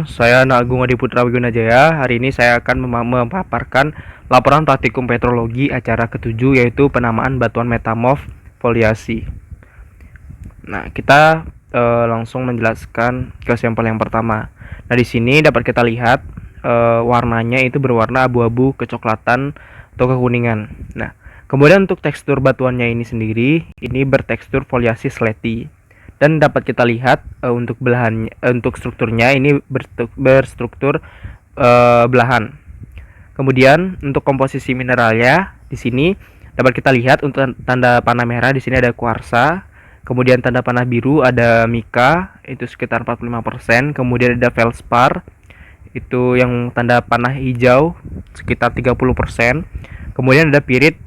Saya Agung Adi Putra Wigunajaya. Hari ini saya akan memaparkan laporan praktikum petrologi acara ke-7, yaitu penamaan batuan metamorf foliasi. Nah, kita langsung menjelaskan ke sampel yang pertama. Nah, di sini dapat kita lihat warnanya itu berwarna abu-abu kecoklatan atau kekuningan. Nah, kemudian untuk tekstur batuannya ini sendiri, ini bertekstur foliasi slaty. Dan dapat kita lihat untuk belahannya, untuk strukturnya ini berstruktur belahan. Kemudian untuk komposisi mineralnya di sini dapat kita lihat untuk tanda panah merah di sini ada kuarsa, kemudian tanda panah biru ada mika itu sekitar 45%, kemudian ada feldspar itu yang tanda panah hijau sekitar 30%, kemudian ada pirit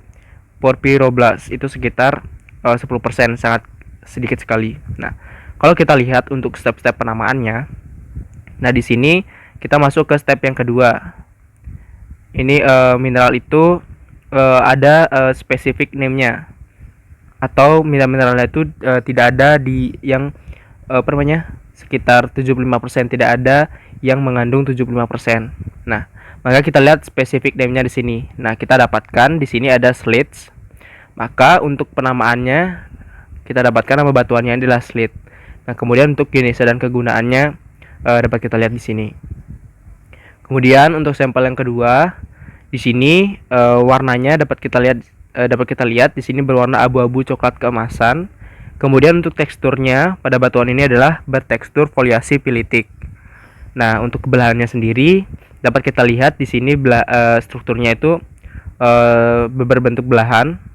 porphyroblast itu sekitar 10%, sangat sedikit sekali. Nah, kalau kita lihat untuk step-step penamaannya, nah di sini kita masuk ke step yang kedua. Ini mineral itu ada spesifik name-nya, atau mineral-mineralnya itu tidak ada di yang sekitar 75%, tidak ada yang mengandung 75%. Nah, maka kita lihat spesifik name-nya di sini. Nah, kita dapatkan di sini ada slits. Maka untuk penamaannya kita dapatkan nama batuannya adalah slit. Nah, kemudian untuk jenisnya dan kegunaannya dapat kita lihat di sini. Kemudian untuk sampel yang kedua, di sini warnanya dapat kita lihat di sini berwarna abu-abu coklat keemasan. Kemudian untuk teksturnya pada batuan ini adalah bertekstur foliasi pilitik. Nah, untuk belahannya sendiri dapat kita lihat di sini strukturnya itu berbentuk belahan.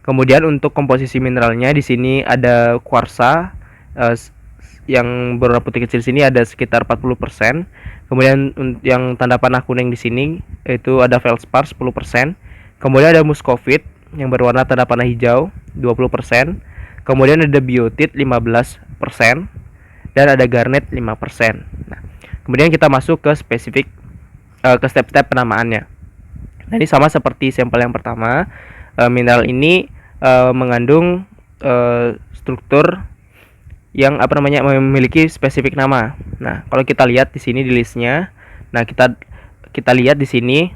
Kemudian untuk komposisi mineralnya di sini ada kuarsa yang berwarna putih kecil sini ada sekitar 40%. Kemudian yang tanda panah kuning di sini itu ada feldspar 10%. Kemudian ada muscovite yang berwarna tanda panah hijau 20%. Kemudian ada biotit 15% dan ada garnet 5%. Nah, kemudian kita masuk ke spesifik ke step-step penamaannya. Nah, ini sama seperti sampel yang pertama. Mineral ini mengandung struktur yang memiliki spesifik nama. Nah, kalau kita lihat di sini di listnya, nah kita lihat di sini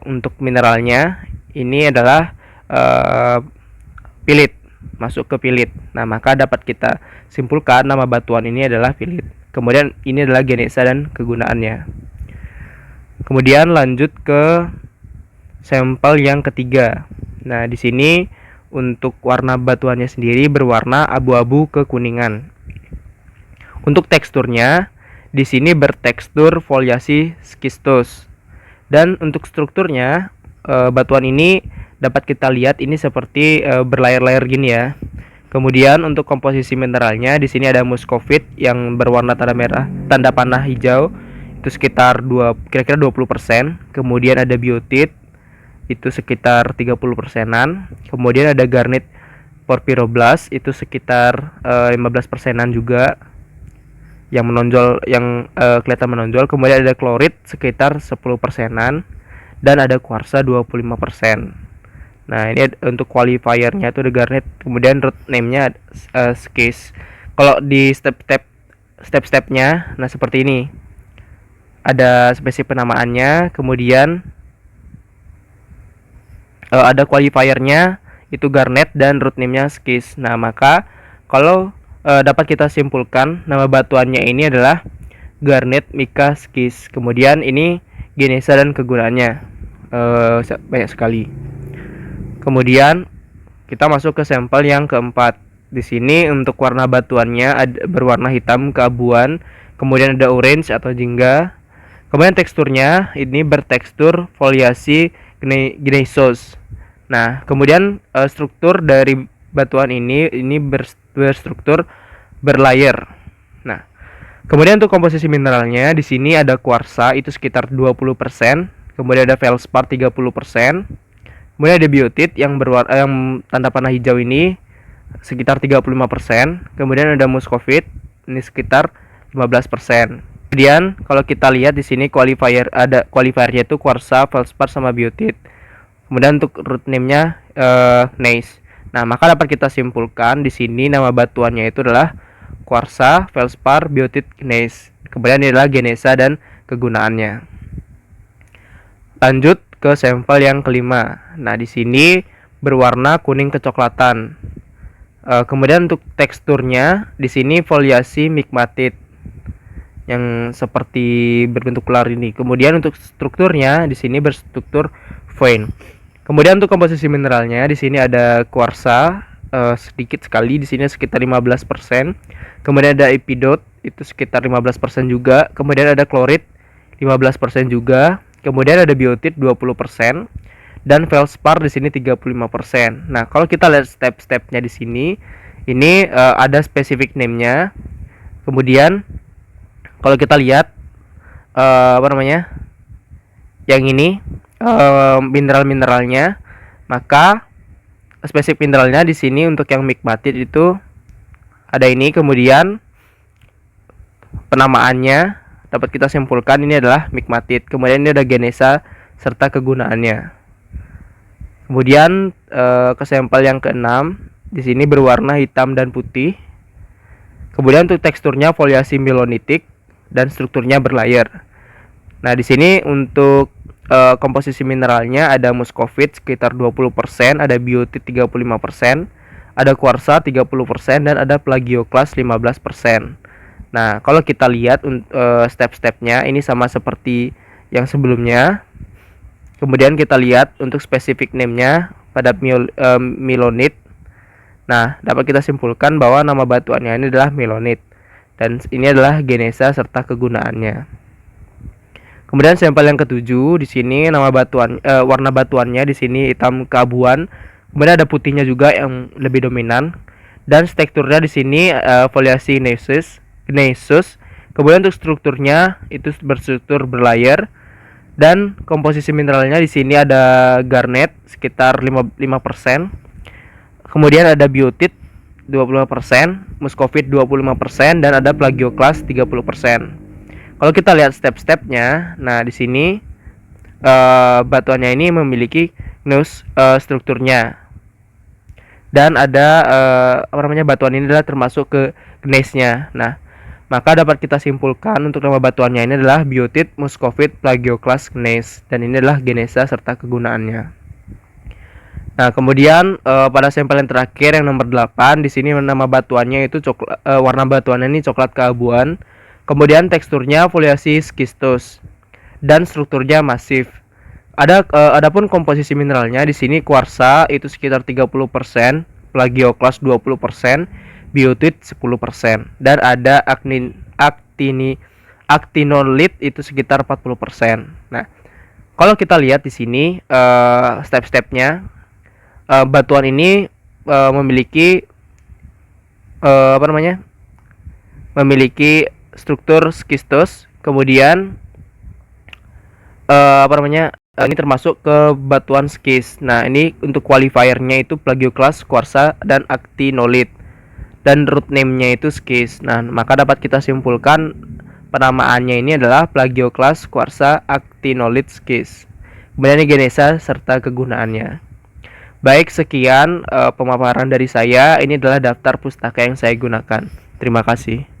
untuk mineralnya ini adalah pilit, masuk ke pilit. Nah, maka dapat kita simpulkan nama batuan ini adalah pilit. Kemudian ini adalah genesa dan kegunaannya. Kemudian lanjut ke sampel yang ketiga. Nah, di sini untuk warna batuannya sendiri berwarna abu-abu kekuningan. Untuk teksturnya di sini bertekstur foliasi skistos. Dan untuk strukturnya batuan ini dapat kita lihat ini seperti berlayar-layar gini ya. Kemudian untuk komposisi mineralnya di sini ada muscovite yang berwarna tanda panah hijau itu sekitar kira-kira 20%. Kemudian ada biotit itu sekitar 30%-an. Kemudian ada garnet porphyroblast itu sekitar 15%-an juga yang menonjol, yang kelihatan menonjol. Kemudian ada klorit sekitar 10%-an dan ada kuarsa 25%. Nah, ini untuk qualifiernya itu ada garnet. Kemudian root name-nya skis. Kalau di step-stepnya nah seperti ini. Ada spesifik penamaannya, kemudian ada qualifiernya itu garnet dan root name-nya skis. Nah, maka kalau dapat kita simpulkan nama batuannya ini adalah garnet mika skis. Kemudian ini genesa dan kegunaannya banyak sekali. Kemudian kita masuk ke sampel yang keempat. Di sini untuk warna batuannya berwarna hitam keabuan, kemudian ada orange atau jingga. Kemudian teksturnya ini bertekstur foliasi gneisos. Nah, kemudian struktur dari batuan ini berstruktur berlayer. Nah, kemudian untuk komposisi mineralnya di sini ada kuarsa itu sekitar 20%, kemudian ada feldspar 30%, kemudian ada biotit yang tanda panah hijau ini sekitar 35%, kemudian ada muscovite ini sekitar 15%. Kemudian kalau kita lihat di sini qualifiernya itu kuarsa, feldspar sama biotit. Kemudian untuk root name-nya gneiss. Nah, maka dapat kita simpulkan di sini nama batuannya itu adalah kuarsa, feldspar, biotit, gneiss. Kemudian ini adalah genesa dan kegunaannya. Lanjut ke sampel yang kelima. Nah, di sini berwarna kuning kecoklatan. Kemudian untuk teksturnya di sini foliasi migmatit yang seperti berbentuk ular ini. Kemudian untuk strukturnya di sini berstruktur vein. Kemudian untuk komposisi mineralnya di sini ada kuarsa sedikit sekali, di sini sekitar 15%. Kemudian ada epidot itu sekitar 15% juga. Kemudian ada klorit 15% juga. Kemudian ada biotit 20% dan feldspar di sini 35%. Nah, kalau kita lihat step-stepnya di sini, ini ada specific name-nya. Kemudian kalau kita lihat yang ini mineral-mineralnya, maka spesifik mineralnya di sini untuk yang migmatit itu ada ini. Kemudian penamaannya dapat kita simpulkan ini adalah migmatit. Kemudian ini ada genesa serta kegunaannya. Kemudian ke sampel yang keenam, di sini berwarna hitam dan putih. Kemudian untuk teksturnya foliasi melonitik dan strukturnya berlayer. Nah, di sini untuk komposisi mineralnya ada muscovite sekitar 20%, ada biotit 35%, ada kuarsa 30% dan ada plagioklas 15%. Nah, kalau kita lihat step-stepnya ini sama seperti yang sebelumnya. Kemudian kita lihat untuk spesifik name-nya pada melonit. Nah, dapat kita simpulkan bahwa nama batuannya ini adalah melonit dan ini adalah genesa serta kegunaannya. Kemudian sampel yang ketujuh, di sini nama batuan warna batuannya di sini hitam keabuan. Kemudian ada putihnya juga yang lebih dominan dan teksturnya di sini foliasi gneiss. Kemudian untuk strukturnya itu berstruktur berlayer dan komposisi mineralnya di sini ada garnet sekitar 5%. Kemudian ada biotit 25%, muscovite 25% dan ada plagioklas 30%. Kalau kita lihat step-stepnya, nah di sini batuannya ini memiliki gneiss strukturnya dan ada batuan ini adalah termasuk ke gneiss-nya. Nah, maka dapat kita simpulkan untuk nama batuannya ini adalah biotit, muscovite, plagioklas, gneiss dan ini adalah genesa serta kegunaannya. Nah, kemudian pada sampel yang terakhir yang nomor 8, di sini nama batuannya itu warna batuannya ini coklat keabuan. Kemudian teksturnya foliasi skistos dan strukturnya masif. Adapun komposisi mineralnya di sini kuarsa itu sekitar 30%, plagioklas 20%, biotit 10% dan ada actinolit itu sekitar 40%. Nah, kalau kita lihat di sini step-stepnya, batuan ini memiliki memiliki struktur skistos. Kemudian ini termasuk ke batuan skis. Nah, ini untuk qualifiernya itu plagioklas, kuarsa dan actinolit dan root name-nya itu skis. Nah, maka dapat kita simpulkan penamaannya ini adalah plagioklas, kuarsa, actinolit, skis. Kemudian ini genesa serta kegunaannya. Baik, sekian pemaparan dari saya. Ini adalah daftar pustaka yang saya gunakan. Terima kasih.